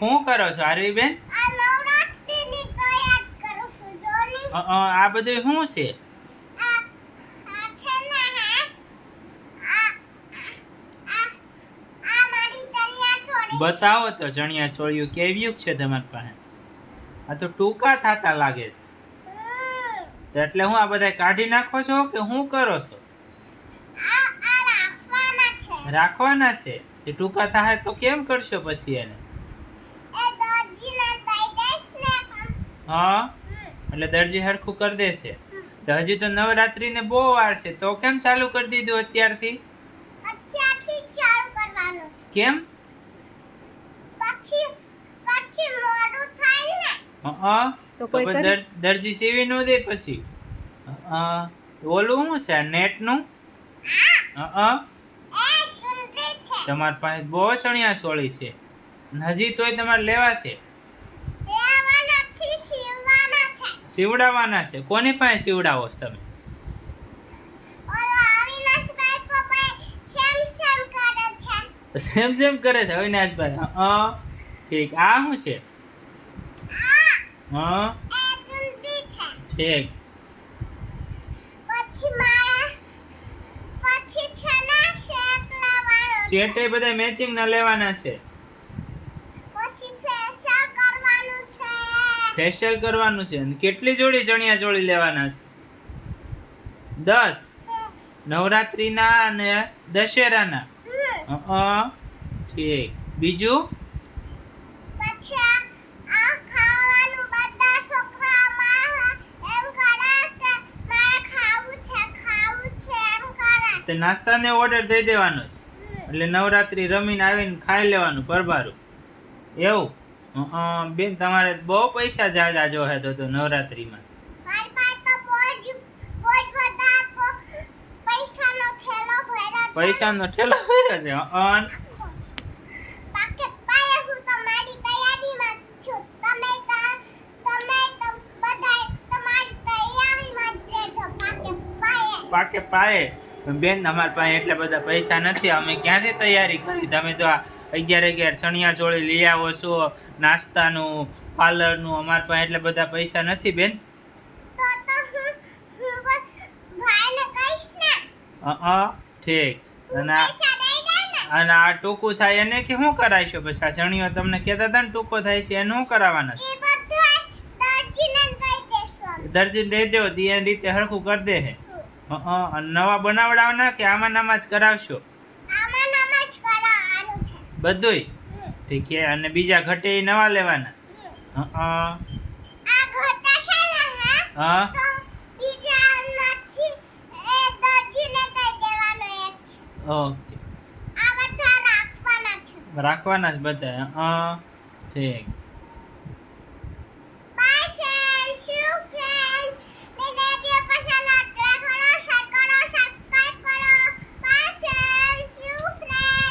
શું કરો છો આરવી બેન? આ નવરાત્રીની તૈયારી કરું છું જોની. આ બધું શું છે? આ આ છે ને આ મારી ચણિયા ચોળી. બતાવો તો ચણિયા ચોળિયું કેવ્યું છે તમારી પાસે? આ તો ટૂંકા થાતા લાગે છે. તો એટલે હું આ બધા કાઢી નાખો છો કે શું કરો છો? આ રાખવાના છે. રાખવાના છે. એ ટૂંકા થાય તો કેમ કરશો પછી એને? એ દરજીને દઈ દઈશ ને. હા, એટલે દરજી હરખું કરી દેશે. તો હજી તો નવરાત્રીને બહુ વાર છે, તો કેમ ચાલુ કરી દીધું અત્યારથી? અત્યારથી ચાલુ કરવાનું છે. કેમ? પછી મોડું થાય ને. તો કોઈ દરજી સીવી નો દે પછી? ઓલું શું છે નેટ નું? એ ચુંદડી છે. તમારી પાસે બહુ ચણિયા ચોળી છે. હજી તોય તમારે લેવા છે? લેવાનાથી સીવવાના છે. સીવડાવવાના છે. કોની પાસે સીવડાવો છો તમે? ઓલો અવિનાશભાઈ તો ભાઈ સેમ કરે છે. સેમ કરે છે અવિનાશભાઈ? ઠીક. આ શું છે? હા, એ ચુંદડી છે. ઠીક. પછી છે ને શેપ લેવાનો છે. સેટ એ બધા મેચિંગ ના લેવાના છે. પછી ફેશિયલ કરવાનું છે. ફેશિયલ કરવાનું છે. અને કેટલી જોડી ચણિયા ચોળી લેવાના છે? 10. નવરાત્રીના અને દશેરાના? ઠીક. બીજું? પછી આ ખાવાનું બધા છોકરાઓ એમ કરે કે મારે ખાવું છે એમ કરે. તે નાસ્તાને ઓર્ડર દઈ દેવાનો છે. એટલે નવરાત્રી રમીને આવીને ખાઈ લેવાનું પરબારું એવું? બેન તમારે બહુ પૈસા જાજા જોહે તો નવરાત્રીમાં. મારી પાસે તો બહુ જ બધા પૈસાનો થેલો ભર્યો છે. પૈસાનો ઠેલો ભર્યો છે. પાકે પાયે હું તો મારી તૈયારીમાં છું. તમે તો બધાય તમારી તૈયારીમાં જ રહેજો. પાકે પાયે. બેન અમારી પાસે એટલા બધા પૈસા નથી. અમે ક્યાંથી તૈયારી કરી? તમે તો આ 11 ચણિયા ચોળી લઈ આવો છો, નાસ્તાનું, પાર્લરનું. અમારી પાસે એટલા બધા પૈસા નથી બેન. તો હું ભાઈને કહીશ ને. ઠીક. પૈસા દઈ દે ને. અને આ ટૂંકું થાય એને કે શું કરાવશો પછી? આ ચણિયો તમને કહેતા હતા ને ટૂંકો થાય છે, એને શું કરાવવાના છે? એ બધું દરજીને દઈ દેશું. દરજી દઈ દેવો તો એ રીતે હરખું કરી દે. અને નવા બનાવડાવવાના કે આમાં જ કરાવશો? આમાં નામ જ કરાવવાનું છે. બધુંય? ઠીક છે. અને બીજા ઘટે ઈ નવા લેવાના? આ ઘટા છે ને હા. તો બીજા નથી. એ દરજીને દઈ દેવાનો એક છે. ઓકે. આ બધા રાખવાના છે. રાખવાના જ બધા? ઠીક.